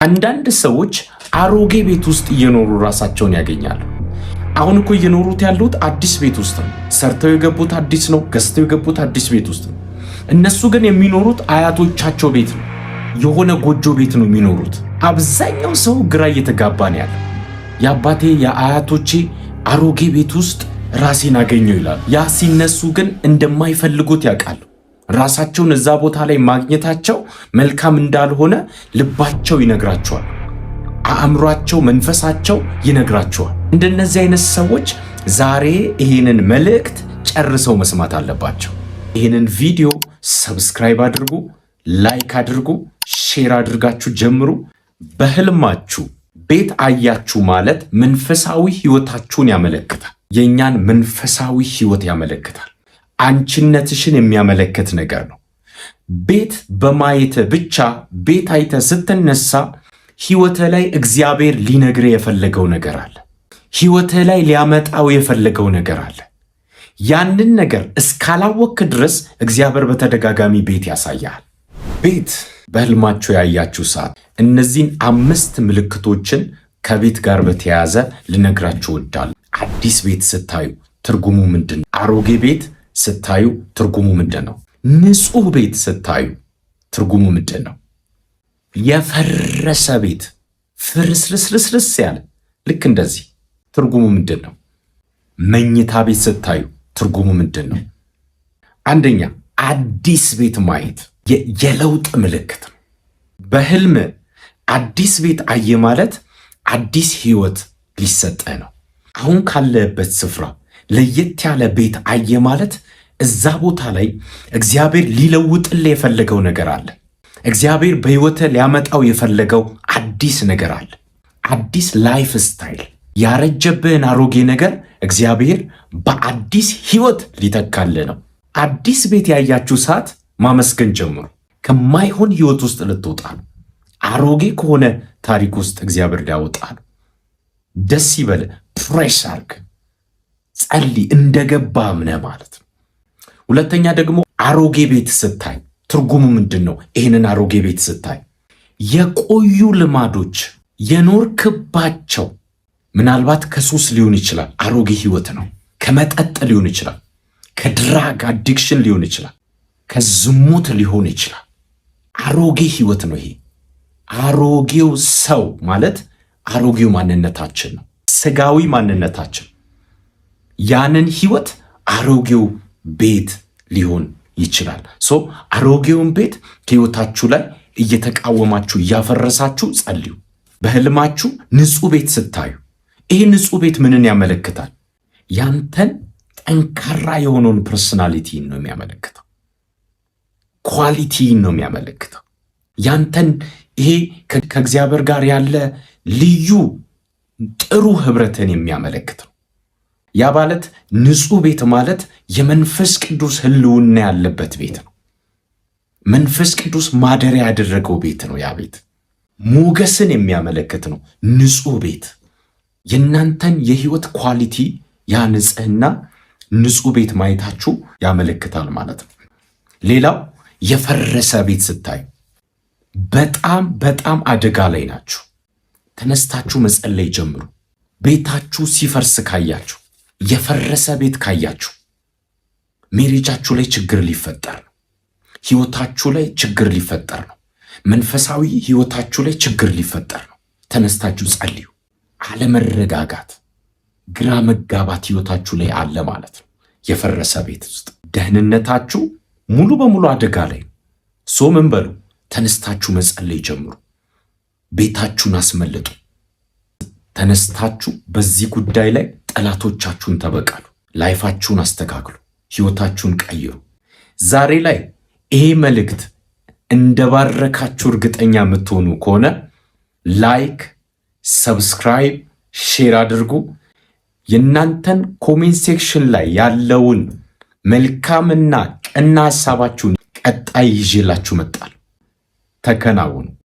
አንዳንድ ሰዎች አሮጌ ቤት ውስጥ እየኖሩ ራሳቸውን ያገኛሉ። አሁን እኮ እየኖሩት ያሉት አዲስ ቤት ውስጥ ነው። ሰርተው የገቡት አዲስ ነው። ገዝተው የገቡት አዲስ ቤት ውስጥ ነው። እነሱ ግን የሚኖሩት አያቶቻቸው ቤት ነው። የሆነ ጎጆ ቤት ነው የሚኖሩት። አብዛኛው ሰው ግራ እየተጋባ ነው ያለው። የአባቴ የአያቶቼ አሮጌ ቤት ውስጥ ራሴን አገኘው ይላሉ። ያ ሲነሱ ግን እንደማይፈልጉት ያውቃሉ። ራሳቸውን እዛ ቦታ ላይ ማግኘታቸው መልካም እንዳልሆነ ልባቸው ይነግራቸዋል። አእምሯቸው፣ መንፈሳቸው ይነግራቸዋል። እንደነዚህ አይነት ሰዎች ዛሬ ይህንን መልእክት ጨርሰው መስማት አለባቸው። ይህንን ቪዲዮ ሰብስክራይብ አድርጉ፣ ላይክ አድርጉ፣ ሼር አድርጋችሁ ጀምሩ። በህልማችሁ ቤት አያችሁ ማለት መንፈሳዊ ህይወታችሁን ያመለክታል። የእኛን መንፈሳዊ ህይወት ያመለክታል። አንቺነትሽን የሚያመለክት ነገር ነው። ቤት በማየት ብቻ ቤት አይተ ስትነሳ ህይወት ላይ እግዚአብሔር ሊነግር የፈለገው ነገር አለ። ህይወት ላይ ሊያመጣው የፈለገው ነገር አለ። ያንን ነገር እስካላወክ ድረስ እግዚአብሔር በተደጋጋሚ ቤት ያሳያል። ቤት በህልማችሁ ያያችሁ ሰዓት እነዚህን 5 ምልክቶችን ከቤት ጋር በተያያዘ ልነግራችሁ እወዳለሁ። አዲስ ቤት ስታዩ ትርጉሙ ምንድን ነው? አሮጌ ቤት ስታዩ ትርጉሙ ምንድን ነው? ንጹህ ቤት ስታዩ ትርጉሙ ምንድን ነው? የፈረሰ ቤት ፍርስርስርስርስ ያለ ልክ እንደዚህ ትርጉሙ ምንድን ነው? መኝታ ቤት ስታዩ ትርጉሙ ምንድን ነው? አንደኛ አዲስ ቤት ማየት የለውጥ ምልክት ነው። በህልም አዲስ ቤት አየ ማለት አዲስ ህይወት ሊሰጠህ ነው። አሁን ካለበት ስፍራ ለየት ያለ ቤት አየ ማለት እዛ ቦታ ላይ እግዚአብሔር ሊለውጥልህ የፈለገው ነገር አለ። እግዚአብሔር በህይወትህ ሊያመጣው የፈለገው አዲስ ነገር አለ። አዲስ ላይፍ ስታይል። ያረጀብህን አሮጌ ነገር እግዚአብሔር በአዲስ ህይወት ሊተካልህ ነው። አዲስ ቤት ያያችሁ ሰዓት ማመስገን ጀምሩ። ከማይሆን ህይወት ውስጥ ልትወጣ ነው። አሮጌ ከሆነ ታሪክ ውስጥ እግዚአብሔር ሊያወጣ ነው። ደስ ይበል። ፕሬስ አርግ፣ ጸልይ፣ እንደገባ እምነህ ማለት ነው። ሁለተኛ ደግሞ አሮጌ ቤት ስታይ ትርጉሙ ምንድን ነው? ይህንን አሮጌ ቤት ስታይ የቆዩ ልማዶች የኖርክባቸው፣ ምናልባት ከሱስ ሊሆን ይችላል፣ አሮጌ ህይወት ነው። ከመጠጥ ሊሆን ይችላል፣ ከድራግ አዲክሽን ሊሆን ይችላል፣ ከዝሙት ሊሆን ይችላል። አሮጌ ህይወት ነው ይሄ። አሮጌው ሰው ማለት አሮጌው ማንነታችን ነው፣ ስጋዊ ማንነታችን። ያንን ህይወት አሮጌው ቤት ሊሆን ይችላል። አሮጌውን ቤት ከህይወታችሁ ላይ እየተቃወማችሁ እያፈረሳችሁ ጸልዩ። በህልማችሁ ንጹህ ቤት ስታዩ ይህ ንጹህ ቤት ምንን ያመለክታል? ያንተን ጠንካራ የሆነውን ፐርሶናሊቲን ነው የሚያመለክተው። ኳሊቲን ነው የሚያመለክተው። ያንተን ይሄ ከእግዚአብሔር ጋር ያለ ልዩ ጥሩ ህብረትን የሚያመለክት ነው። ያ ማለት ንጹህ ቤት ማለት የመንፈስ ቅዱስ ህልውና ያለበት ቤት ነው። መንፈስ ቅዱስ ማደሪያ ያደረገው ቤት ነው። ያ ቤት ሞገስን የሚያመለክት ነው። ንጹህ ቤት የእናንተን የህይወት ኳሊቲ፣ ያ ንጽህና ንጹህ ቤት ማየታችሁ ያመለክታል ማለት ነው። ሌላው የፈረሰ ቤት ስታዩ በጣም በጣም አደጋ ላይ ናችሁ። ተነስታችሁ መጸለይ ጀምሩ። ቤታችሁ ሲፈርስ ካያችሁ፣ የፈረሰ ቤት ካያችሁ ሜሬጃችሁ ላይ ችግር ሊፈጠር ነው። ህይወታችሁ ላይ ችግር ሊፈጠር ነው። መንፈሳዊ ህይወታችሁ ላይ ችግር ሊፈጠር ነው። ተነስታችሁ ጸልዩ። አለመረጋጋት፣ ግራ መጋባት ህይወታችሁ ላይ አለ ማለት ነው። የፈረሰ ቤት ውስጥ ደህንነታችሁ ሙሉ በሙሉ አደጋ ላይ ነው። ምን በሉ? ተነስታችሁ መጸለይ ጀምሩ። ቤታችሁን አስመልጡ። ተነስታችሁ በዚህ ጉዳይ ላይ ጠላቶቻችሁን ተበቀሉ። ላይፋችሁን አስተካክሉ። ህይወታችሁን ቀይሩ። ዛሬ ላይ ይሄ መልእክት እንደባረካችሁ እርግጠኛ የምትሆኑ ከሆነ ላይክ፣ ሰብስክራይብ፣ ሼር አድርጉ። የእናንተን ኮሜንት ሴክሽን ላይ ያለውን መልካምና ቀና ሐሳባችሁን ቀጣይ ይዤላችሁ መጣል። ተከናወኑ።